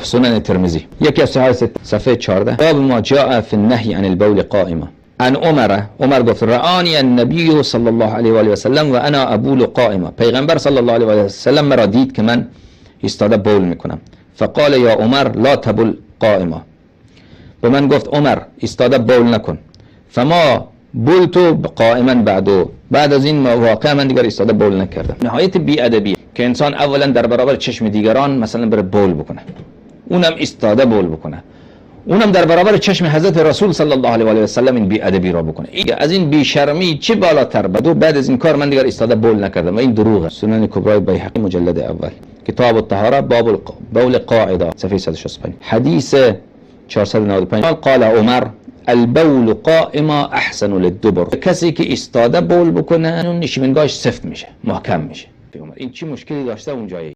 سنن ترمذی یکی از صفحه 14 باب ما جاء فی النهی عن البول قائما. عن عمر گفت رآنی النبی صلی الله علیه و آله و سلم و انا ابول قائما. پیغمبر صلی الله علیه و آله و سلم مرا دید که من ایستاده بول میکنم. فقال یا عمر لا تبل قائما. به من گفت عمر ایستاده بول نکن. فما بولتو قائما بعد از این واقعا من دیگر ایستاده بول نکردم. نهایت بی‌ادبی که انسان اولا در برابر چشم دیگران مثلا بره بول بکنه، اونم ایستاده بول بکنه، اونم در برابر چشم حضرت رسول صلی الله علیه و آله و سلم این بی‌ادبی را بکنه. از این بی‌شرمی چه بالاتر؟ بعد از این کار من دیگر ایستاده بول نکردم و این دروغه. سنن کبرای بیهقی مجلد اول کتاب الطهاره باب بول قاعده صفحه 165 حدیث 495 قال عمر البول قائما احسن للدبر. کسی که ایستاده بول بکنه اون نشیمنگاهش سفت میشه، محکم میشه. این چی مشکلی داشته اونجایی؟